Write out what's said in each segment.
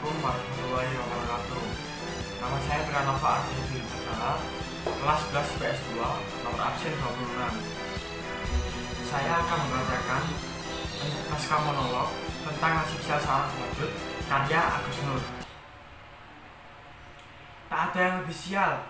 Assalamualaikum warahmatullahi wabarakatuh. Nama saya Pranova Ardi Adalah kelas 11 PS2, nomor absen 26. Saya akan membacakan naskah monolog tentang nasib sel seorang badut karya Agus Nur. Tak ada yang lebih sial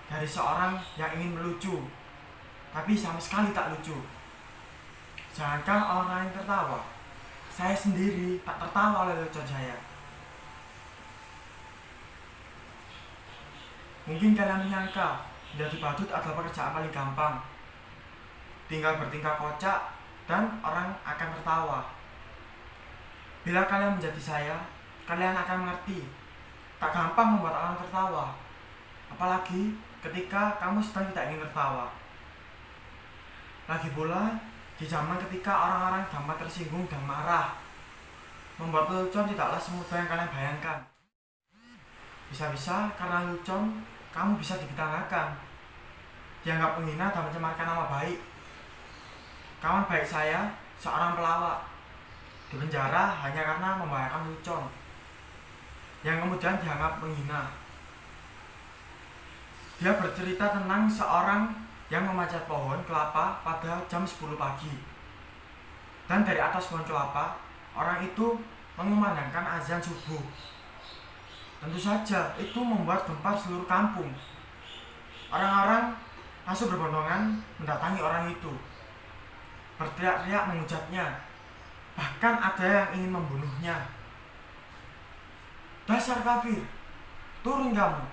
dari seorang yang ingin melucu, tapi sama sekali tak lucu. Jangankan orang lain tertawa, saya sendiri tak tertawa oleh lucuan saya. Mungkin kalian menyangka menjadi badut adalah pekerjaan paling gampang. Tinggal bertingkah kocak dan orang akan tertawa. Bila kalian menjadi saya, kalian akan mengerti tak gampang membuat orang tertawa. Apalagi ketika kamu sedang tidak ingin tertawa. Lagi pula di zaman ketika orang-orang gampang tersinggung dan marah, membuat lelucon tidaklah semudah yang kalian bayangkan. Bisa-bisa karena lelucon kamu bisa dibicarakan, dianggap menghina dan mencemarkan nama baik. Kawan baik saya, seorang pelawak, dipenjara hanya karena membahayakan lelucon, yang kemudian dianggap menghina. Dia bercerita tentang seorang yang memanjat pohon kelapa pada jam 10 pagi. Dan dari atas pohon kelapa, orang itu mengumandangkan azan subuh. Tentu saja itu membuat gempar seluruh kampung. Orang-orang langsung berbondongan mendatangi orang itu, berteriak-teriak menghujatnya. Bahkan ada yang ingin membunuhnya. "Dasar kafir, turun kamu!"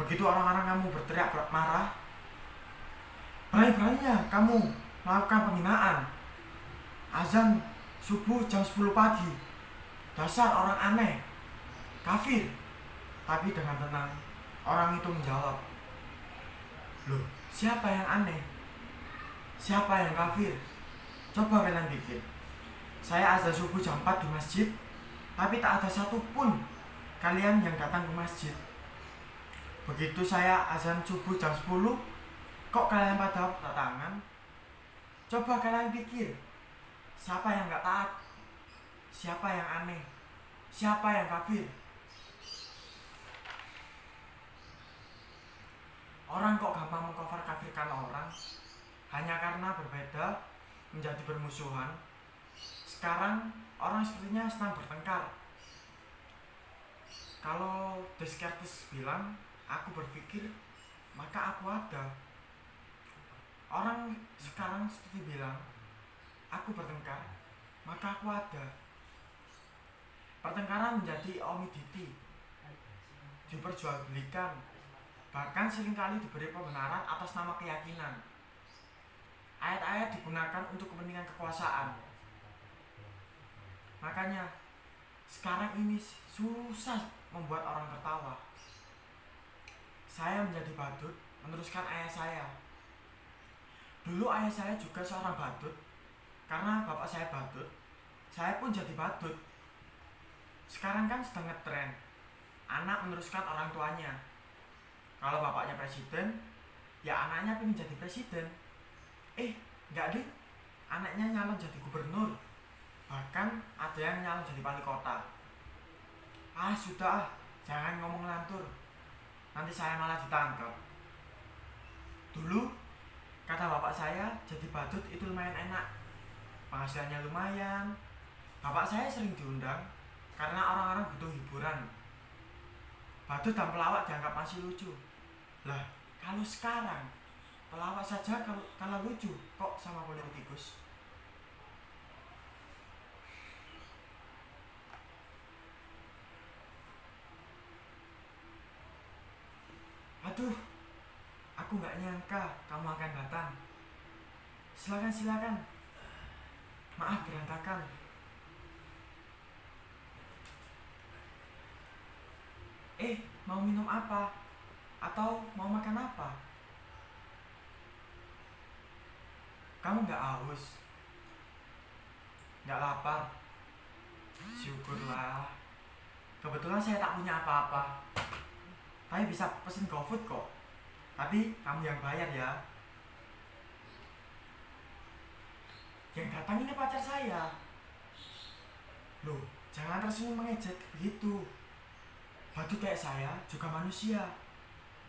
Begitu orang-orang kamu berteriak marah, berani-beraninya kamu melakukan penghinaan. Azan subuh jam 10 pagi. Dasar orang aneh, kafir. Tapi dengan tenang, orang itu menjawab, "Loh, siapa yang aneh? Siapa yang kafir? Coba kalian pikir. Saya azan subuh jam 4 di masjid, tapi tak ada satupun kalian yang datang ke masjid. Begitu saya azan subuh jam 10, kok kalian pada tak tangan? Coba kalian pikir, siapa yang gak taat? Siapa yang aneh? Siapa yang kafir?" Orang kok gampang mengkafir-kafirkan orang hanya karena berbeda menjadi bermusuhan. Sekarang orang sepertinya sedang bertengkar. Kalau Descartes bilang, "Aku berpikir, maka aku ada." Orang sekarang seperti bilang, "Aku bertengkar, maka aku ada." Pertengkaran menjadi omiditi, diperjualbelikan, bahkan seringkali diberi pembenaran atas nama keyakinan. Ayat-ayat digunakan untuk kepentingan kekuasaan. Makanya sekarang ini susah membuat orang tertawa. Saya menjadi badut meneruskan ayah saya. Dulu ayah saya juga seorang badut. Karena bapak saya badut, saya pun jadi badut. Sekarang kan sedang ngetren, anak meneruskan orang tuanya. Kalau bapaknya presiden, ya anaknya pengen jadi presiden. Enggak deh, anaknya nyalon jadi gubernur. Bahkan ada yang nyalon jadi wali kota. Sudah, jangan ngomong lantur, nanti saya malah ditangkap. Dulu kata bapak saya, jadi badut itu lumayan enak, penghasilannya lumayan. Bapak saya sering diundang karena orang-orang butuh hiburan. Badut dan pelawak dianggap masih lucu. Lah, kalau sekarang pelawak saja kalau lucu, kok sama politikus? Aduh, aku gak nyangka kamu akan datang. Silakan. Maaf berantakan. Mau minum apa? Atau mau makan apa? Kamu gak haus? Gak lapar? Syukurlah. Kebetulan saya tak punya apa-apa, tapi bisa pesen GoFood kok. Tapi kamu yang bayar ya. Yang datang ini pacar saya. Loh, Jangan tersenyum mengejek begitu. Badut kayak saya juga manusia,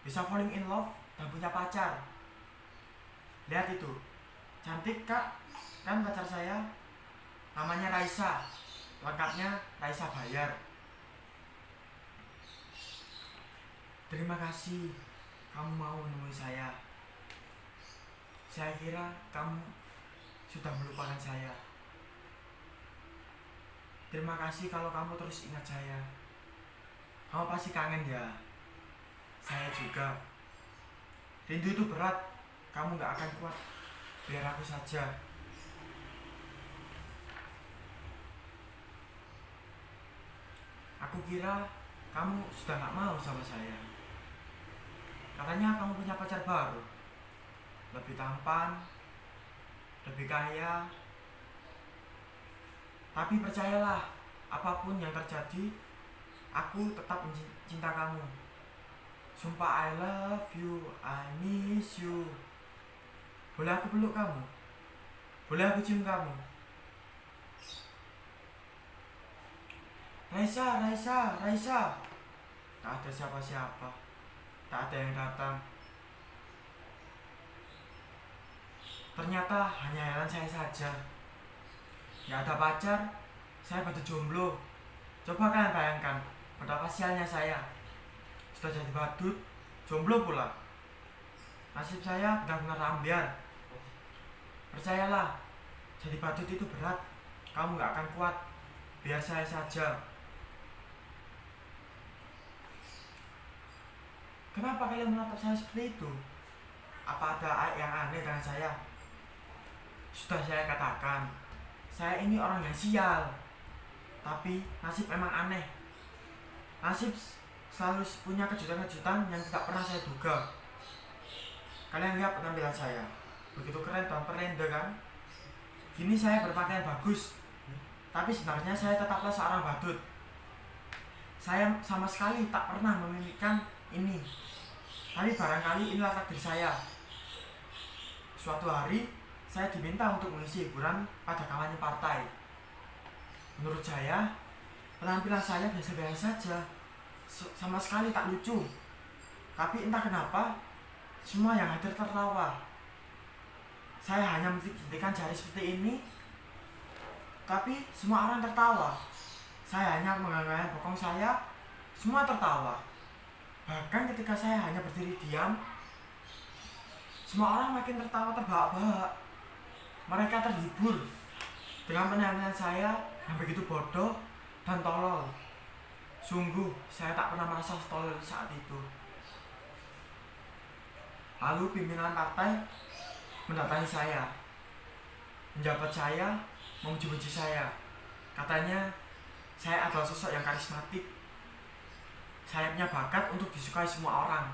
bisa falling in love dan punya pacar. Lihat itu, cantik kak, kan pacar saya. Namanya Raisa, lengkapnya Raisa Bayar. Terima kasih kamu mau menemui saya. Saya kira kamu sudah melupakan saya. Terima kasih kalau kamu terus ingat saya. Kamu pasti kangen ya. Saya juga. Rindu itu berat, kamu gak akan kuat. Biar aku saja. Aku kira kamu sudah gak mau sama saya. Katanya kamu punya pacar baru, lebih tampan, lebih kaya. Tapi percayalah, apapun yang terjadi, aku tetap cinta kamu. Sumpah I love you, I miss you. Boleh aku peluk kamu? Boleh aku cium kamu? Raisa, Raisa, Raisa. Tak ada siapa-siapa, tak ada yang datang. Ternyata hanya Helen saya saja. Gak ada pacar, saya batu jomblo. Coba kalian bayangkan betapa sialnya saya. Sudah jadi badut, jomblo pula. Nasib saya benar-benar ambiar. Percayalah, jadi badut itu berat. Kamu gak akan kuat. Biar saya saja. Kenapa kalian menatap saya seperti itu? Apa ada yang aneh dengan saya? Sudah saya katakan, saya ini orang yang sial. Tapi nasib memang aneh. Nasib selalu punya kejutan-kejutan yang tidak pernah saya duga. Kalian lihat penampilan saya, begitu keren dan perende kan? Gini saya berpakaian bagus, tapi sebenarnya saya tetaplah seorang badut. Saya sama sekali tak pernah memimpikan ini. Tapi barangkali inilah takdir saya. Suatu hari saya diminta untuk mengisi hiburan pada kampanye partai. Menurut saya, penampilan saya biasa-biasa saja, sama sekali tak lucu. Tapi entah kenapa, semua yang hadir tertawa. Saya hanya menjentikan jari seperti ini, tapi semua orang tertawa. Saya hanya mengangkat bokong saya, semua tertawa. Bahkan ketika saya hanya berdiri diam, semua orang makin tertawa terbahak-bahak. Mereka terhibur dengan penampilan saya yang begitu bodoh dan tolol. Sungguh, saya tak pernah merasa tolol saat itu. Lalu pimpinan partai mendatangi saya, menjabat saya, memuji-muji saya. Katanya, saya adalah sosok yang karismatik. Saya punya bakat untuk disukai semua orang.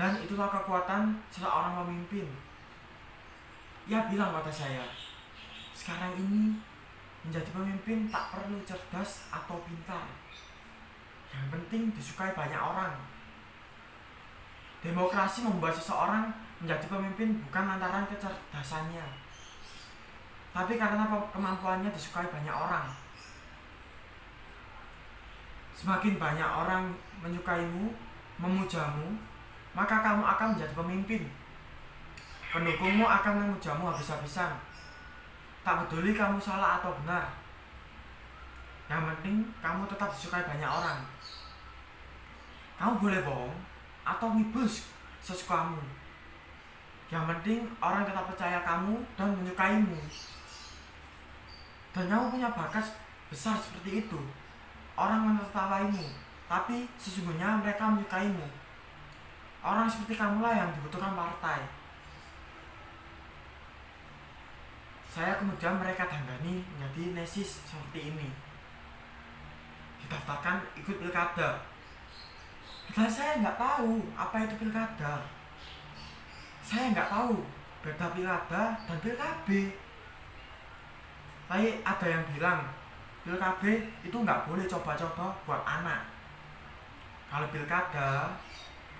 Dan itulah kekuatan seorang pemimpin. Ia bilang pada saya, sekarang ini menjadi pemimpin tak perlu cerdas atau pintar. Yang penting disukai banyak orang. Demokrasi membuat seseorang menjadi pemimpin bukan lantaran kecerdasannya, tapi karena kemampuannya disukai banyak orang. Semakin banyak orang menyukaimu, memujamu, maka kamu akan menjadi pemimpin. Pendukungmu akan memujamu habis-habisan. Tak peduli kamu salah atau benar. Yang penting kamu tetap disukai banyak orang. Kamu boleh bohong atau ngibus sesukamu. Yang penting orang tetap percaya kamu dan menyukaimu. Dan kamu punya bakat besar seperti itu. Orang menertawaimu, tapi sesungguhnya mereka menyukaimu. Orang seperti kamulah yang dibutuhkan partai. Saya kemudian mereka danggani menjadi nesis seperti ini. Didaftarkan ikut pilkada. Padahal saya nggak tahu apa itu pilkada. Saya nggak tahu beda pilkada dan pilkab. Tapi ada yang bilang pilkab itu nggak boleh coba-coba buat anak. Kalau pilkada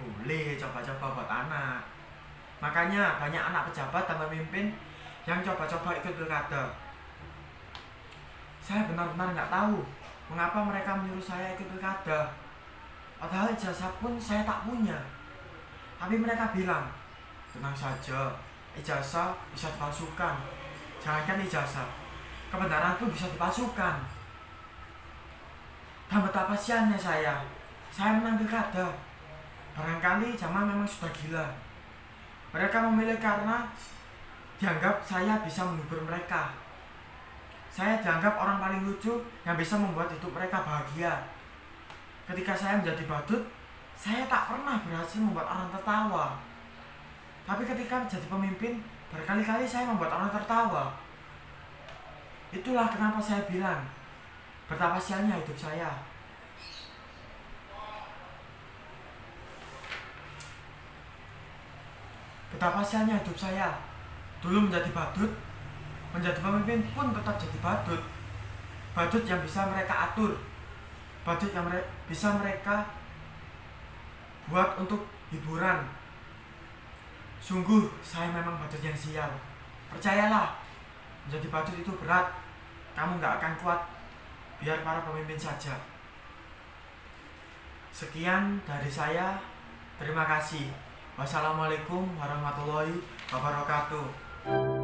boleh coba-coba buat anak. Makanya banyak anak pejabat dan pemimpin yang coba-coba ikut pilkada. Saya benar-benar nggak tahu mengapa mereka menyuruh saya ikut pilkada. Padahal ijazah pun saya tak punya. Tapi mereka bilang, tenang saja, ijazah bisa dipalsukan. Jangankan ijazah, kebenaran pun bisa dipalsukan. Dan betapa sialnya saya menang pilkada. Barangkali zaman memang sudah gila. Mereka memilih karena dianggap saya bisa menghibur mereka. Saya dianggap orang paling lucu yang bisa membuat hidup mereka bahagia. Ketika saya menjadi badut, saya tak pernah berhasil membuat orang tertawa. Tapi ketika menjadi pemimpin, berkali-kali saya membuat orang tertawa. Itulah kenapa saya bilang, betapa sialnya hidup saya. Betapa sialnya hidup saya. Dulu menjadi badut, menjadi pemimpin pun tetap jadi badut. Badut yang bisa mereka atur, badut yang bisa mereka buat untuk hiburan. Sungguh saya memang badut yang sial. Percayalah, menjadi badut itu berat. Kamu gak akan kuat. Biar para pemimpin saja. Sekian dari saya. Terima kasih. Wassalamualaikum warahmatullahi wabarakatuh.